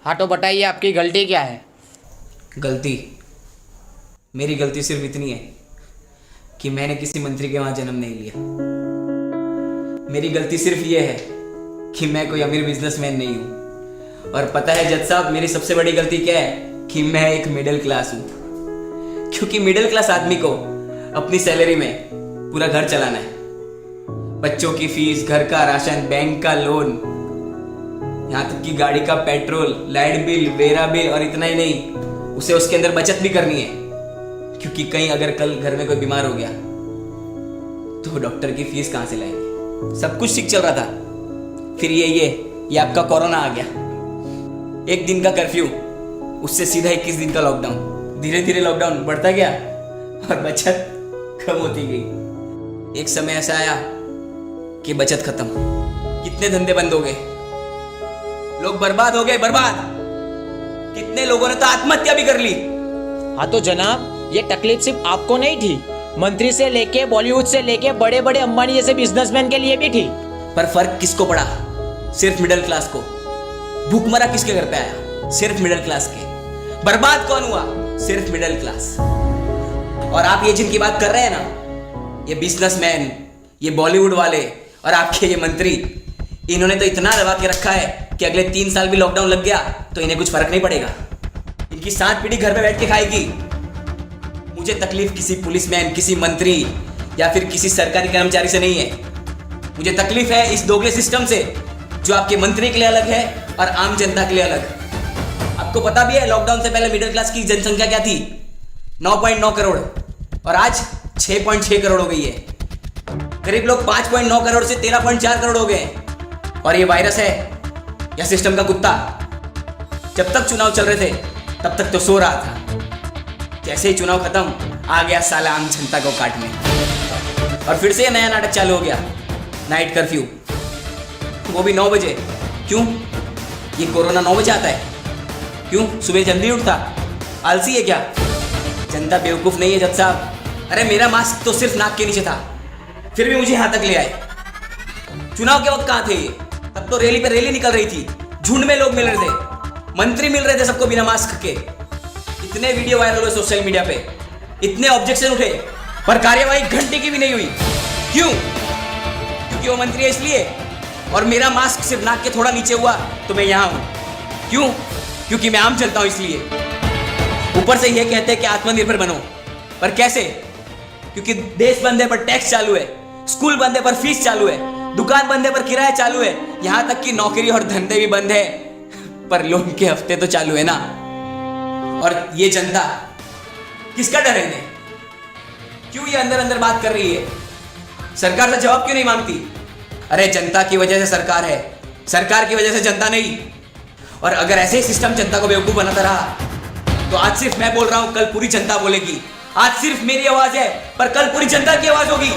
हाँ तो बताइए आपकी गलती क्या है। गलती, मेरी गलती सिर्फ इतनी है कि मैंने किसी मंत्री के वहां जन्म नहीं लिया। मेरी गलती सिर्फ ये है कि मैं कोई अमीर बिजनेसमैन नहीं हूं। और पता है जज साहब, मेरी सबसे बड़ी गलती क्या है कि मैं एक मिडिल क्लास हूं। क्योंकि मिडिल क्लास आदमी को अपनी सैलरी में पूरा घर चलाना है। बच्चों की फीस, घर का राशन, बैंक का लोन, यहाँ तक कि गाड़ी का petrol, light bill, vera bill, और इतना ही नहीं, उसे उसके अंदर बचत भी करनी है। क्योंकि कहीं अगर कल घर में कोई बीमार हो गया तो डॉक्टर की फीस कहां से लाएंगे। सब कुछ ठीक चल रहा था, फिर ये आपका कोरोना आ गया। 1 दिन का कर्फ्यू, उससे सीधा 21 दिन का लॉकडाउन। धीरे धीरे लॉकडाउन बढ़ता गया और बचत कम होती गई। एक समय ऐसा आया कि बचत खत्म, कितने धंधे बंद हो गए, लोग बर्बाद हो गए, बर्बाद। कितने लोगों ने तो आत्महत्या भी कर ली। हाँ तो जनाब, ये तकलीफ सिर्फ आपको नहीं थी, मंत्री से लेके बॉलीवुड से लेके बड़े बड़े अंबानी जैसे बिजनेसमैन के लिए भी थी। पर फर्क किसको पड़ा? सिर्फ मिडिल क्लास को। भूखमरा किसके घर पे आया? सिर्फ मिडिल क्लास के। बर्बाद कौन हुआ? सिर्फ मिडिल क्लास। और आप ये जिनकी बात कर रहे हैं ना, ये बिजनेसमैन, ये बॉलीवुड वाले और आपके ये मंत्री, इन्होंने तो इतना दबा के रखा है कि अगले 3 साल भी लॉकडाउन लग गया तो इन्हें कुछ फर्क नहीं पड़ेगा। इनकी 7 पीढ़ी घर पे बैठ के खाएगी। मुझे तकलीफ किसी पुलिसमैन, किसी मंत्री या फिर किसी सरकारी कर्मचारी से नहीं है। मुझे तकलीफ है इस दोगले सिस्टम से, जो आपके मंत्री के लिए अलग है और आम जनता के लिए अलग। आपको पता भी है लॉकडाउन से पहले मिडिल क्लास की जनसंख्या क्या थी? 9.9 करोड़, और आज 6.6 करोड़ हो गई है। गरीब लोग 5.9 करोड़ से 13.4 करोड़ हो गए। और ये वायरस है या सिस्टम का कुत्ता? जब तक चुनाव चल रहे थे तब तक तो सो रहा था। जैसे ही चुनाव खत्म, आ गया साला आम जनता को काटने। और फिर से नया नाटक चालू हो गया, नाइट कर्फ्यू, वो भी 9 बजे। क्यों? ये कोरोना 9 बजे आता है? क्यों? सुबह जल्दी उठता? आलसी है क्या? जनता बेवकूफ नहीं है जज साहब। अरे मेरा मास्क तो सिर्फ नाक के नीचे था, फिर भी मुझे यहां तक ले आए। चुनाव के वक्त कहां थे ये? तब तो रैली पे रैली निकल रही थी, झुंड में लोग मिल रहे थे, मंत्री मिल रहे थे सबको बिना मास्क के। इतने वीडियो वायरल हुए सोशल मीडिया पे, इतने ऑब्जेक्शन उठे, पर कार्यवाही घंटे की भी नहीं हुई। क्यों? क्योंकि वो मंत्री है इसलिए। और मेरा मास्क सिर्फ नाक के थोड़ा नीचे हुआ तो मैं यहां हूं। क्यों? क्योंकि मैं आम जनता हूं इसलिए। ऊपर से ये कहते हैं कि आत्मनिर्भर बनो, पर कैसे? क्योंकि देश बंद है पर टैक्स चालू है, स्कूल बंद है पर फीस चालू है, दुकान बंद है पर किराया चालू है, यहां तक कि नौकरी और धंधे भी बंद है पर लोन के हफ्ते तो चालू है ना। और ये जनता, किसका डर है इन्हें? क्यों ये अंदर अंदर बात कर रही है? सरकार से जवाब क्यों नहीं मांगती? अरे जनता की वजह से सरकार है, सरकार की वजह से जनता नहीं। और अगर ऐसे ही सिस्टम जनता को बेवकूफ बनाता रहा तो आज सिर्फ मैं बोल रहा हूं, कल पूरी जनता बोलेगी। आज सिर्फ मेरी आवाज है पर कल पूरी जनता की आवाज होगी।